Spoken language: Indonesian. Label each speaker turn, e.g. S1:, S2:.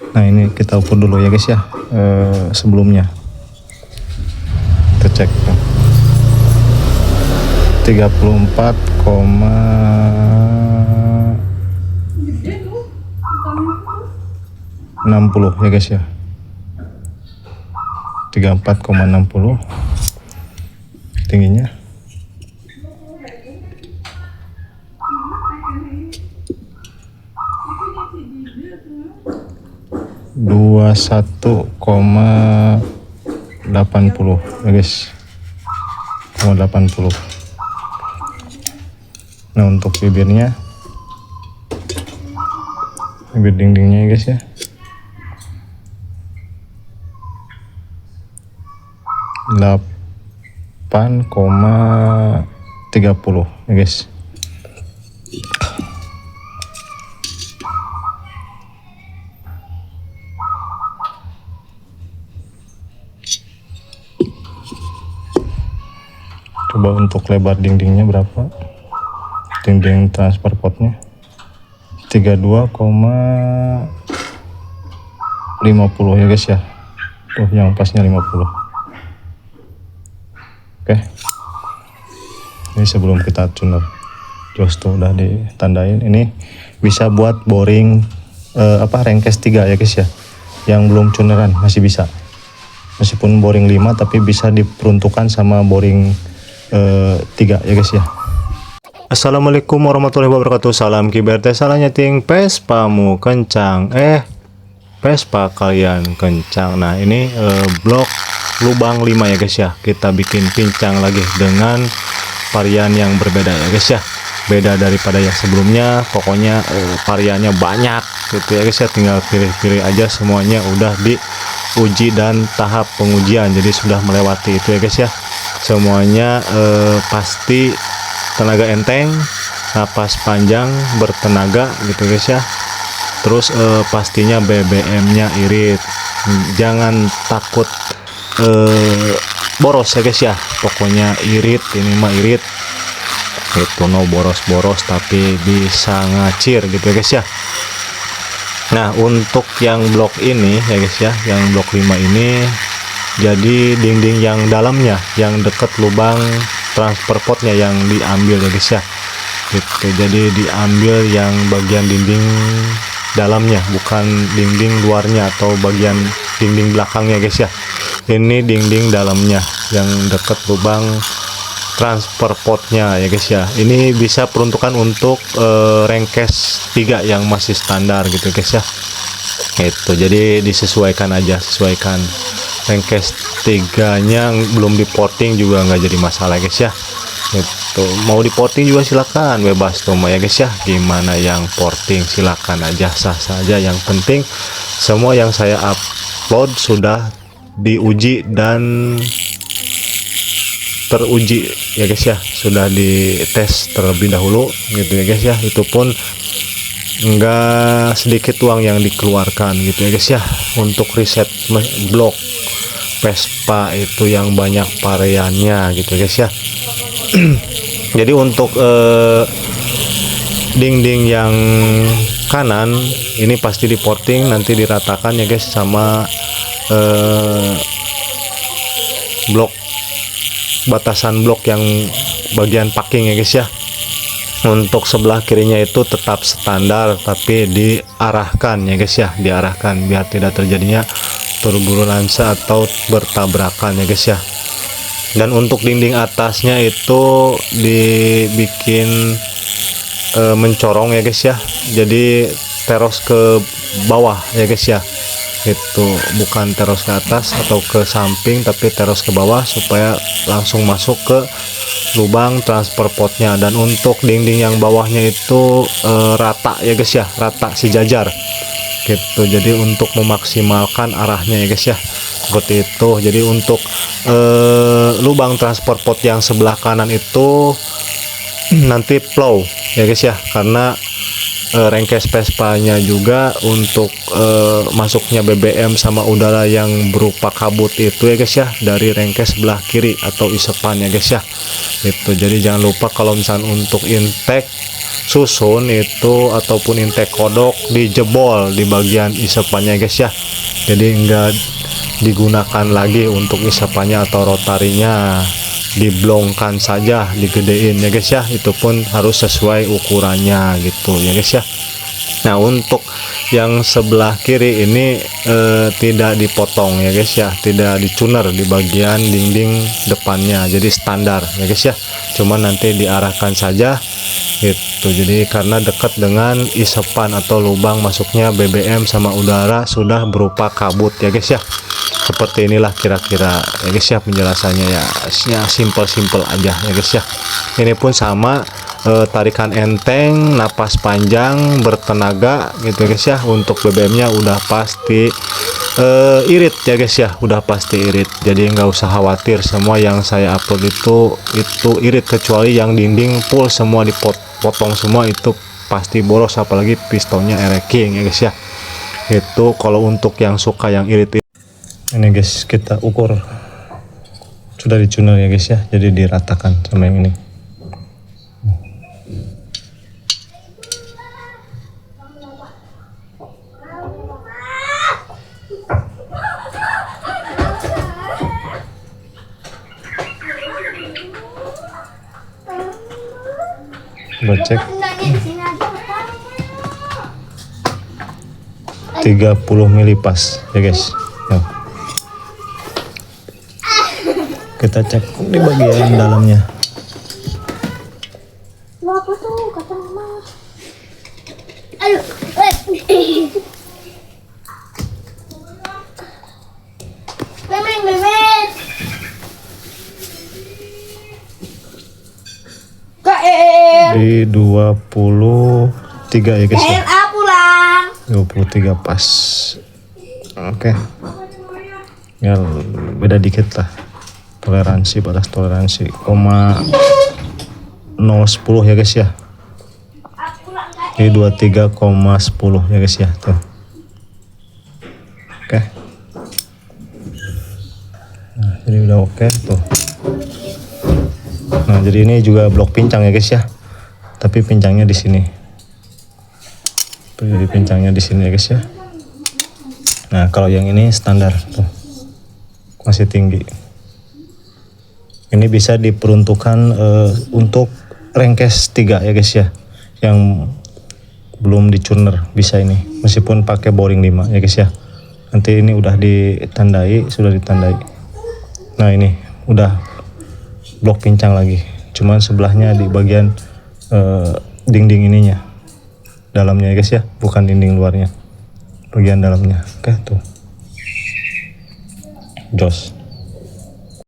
S1: Nah ini kita ukur dulu ya guys ya, sebelumnya kita cek tuh. 34,60 ya guys ya, 34,60 tingginya. Dua 21,80 ya guys, 80. Nah untuk bibirnya, bibir dindingnya ya guys ya, 8,30 ya guys. Coba untuk lebar dindingnya berapa, dinding transfer potnya 32,50 ya guys ya. Tuh yang pasnya 50. Oke, ini sebelum kita tuner, jos tuh udah ditandain. Ini bisa buat boring rengkes 3 ya guys ya, yang belum tuneran masih bisa, meskipun boring 5 tapi bisa diperuntukkan sama boring 3 ya guys ya. Assalamualaikum warahmatullahi wabarakatuh. Salam kiberte, salah nyeting Vespamu kencang, Vespa kalian kencang. Nah ini blok lubang 5 ya guys ya, kita bikin pincang lagi dengan varian yang berbeda ya guys ya, beda daripada yang sebelumnya. Pokoknya variannya banyak gitu ya guys ya, tinggal pilih-pilih aja, semuanya udah diuji dan tahap pengujian, jadi sudah melewati itu ya guys ya. Semuanya pasti tenaga enteng, napas panjang, bertenaga gitu guys ya. Terus pastinya BBM-nya irit, jangan takut boros ya guys ya, pokoknya irit, ini mah irit itu, no boros-boros tapi bisa ngacir gitu ya guys ya. Nah untuk yang blok ini ya guys ya, yang blok 5 ini, jadi dinding yang dalamnya, yang deket lubang transfer potnya yang diambil ya guys ya gitu. Jadi diambil yang bagian dinding dalamnya, bukan dinding luarnya atau bagian dinding belakangnya guys ya. Ini dinding dalamnya yang deket lubang transfer potnya ya guys ya. Ini bisa peruntukan untuk rengkes 3 yang masih standar gitu guys ya. Itu jadi disesuaikan aja, sesuaikan. Rengkes 3-nya belum diporting juga nggak jadi masalah guys ya. Itu mau diporting juga silakan, bebas tuh ya guys ya. Gimana yang porting silakan aja, sah saja. Yang penting semua yang saya upload sudah diuji dan teruji ya guys ya, sudah dites terlebih dahulu gitu ya guys ya. Itu pun enggak sedikit uang yang dikeluarkan gitu ya guys ya, untuk riset blok Vespa itu yang banyak variannya gitu guys ya. Jadi untuk dinding yang kanan ini pasti diporting, nanti diratakan ya guys sama blok, batasan blok yang bagian packing ya guys ya. Untuk sebelah kirinya itu tetap standar tapi diarahkan ya guys ya, diarahkan biar tidak terjadinya turbulensi atau bertabrakan ya guys ya. Dan untuk dinding atasnya itu dibikin mencorong ya guys ya, jadi teros ke bawah ya guys ya. Itu bukan teros ke atas atau ke samping tapi teros ke bawah supaya langsung masuk ke lubang transfer potnya. Dan untuk dinding yang bawahnya itu rata ya guys ya, rata sejajar gitu. Jadi untuk memaksimalkan arahnya ya guys ya, seperti itu. Jadi untuk lubang transfer pot yang sebelah kanan itu nanti plow ya guys ya, karena rengkes Vespa-nya juga untuk masuknya BBM sama udara yang berupa kabut itu ya guys ya, dari rengkes sebelah kiri atau isepan ya guys ya. Itu jadi jangan lupa kalau misalnya untuk intake susun itu ataupun intake kodok dijebol di bagian isapannya guys ya. Jadi enggak digunakan lagi untuk isapannya atau rotarinya, diblongkan saja, digedein ya guys ya. Itu pun harus sesuai ukurannya gitu ya guys ya. Nah untuk yang sebelah kiri ini tidak dipotong ya guys ya, tidak dicuner di bagian dinding depannya, jadi standar ya guys ya, cuman nanti diarahkan saja gitu. Jadi karena dekat dengan isapan atau lubang masuknya BBM sama udara sudah berupa kabut ya guys ya. Seperti inilah kira-kira ya guys ya penjelasannya ya, simple aja ya guys ya. Ini pun sama, tarikan enteng, napas panjang, bertenaga gitu guys ya. Untuk BBM nya udah pasti irit ya guys ya, udah pasti irit, jadi nggak usah khawatir. Semua yang saya upload itu irit, kecuali yang dinding full semua dipotong semua, itu pasti boros, apalagi pistonnya ereking ya guys ya. Itu kalau untuk yang suka yang irit. Ini guys, kita ukur sudah dicuner ya guys ya, jadi diratakan sama yang ini. Coba cek 30 mili pas ya guys. Nah, kita cek di bagian dalamnya.
S2: Apa tuh kata mama? Memet. KR.
S1: Di 23 ya guys ya.
S2: KLA pulang.
S1: 23 pas. Oke. Ya beda dikit lah. Toleransi, batas toleransi 0,010 ya guys ya. Ini 23,10 ya guys ya tuh. Oke. Nah, jadi udah oke tuh. Nah, jadi ini juga blok pincang ya guys ya. Tapi pincangnya di sini. Jadi pincangnya di sini ya guys ya. Nah, kalau yang ini standar tuh. Masih tinggi. Ini bisa diperuntukkan untuk rengkes 3 ya guys ya. Yang belum dicuner bisa ini. Meskipun pakai boring 5 ya guys ya. Nanti ini udah ditandai, sudah ditandai. Nah, ini udah blok pincang lagi. Cuman sebelahnya di bagian dinding ininya. Dalamnya ya guys ya, bukan dinding luarnya. Bagian dalamnya. Oke, tuh. Jos.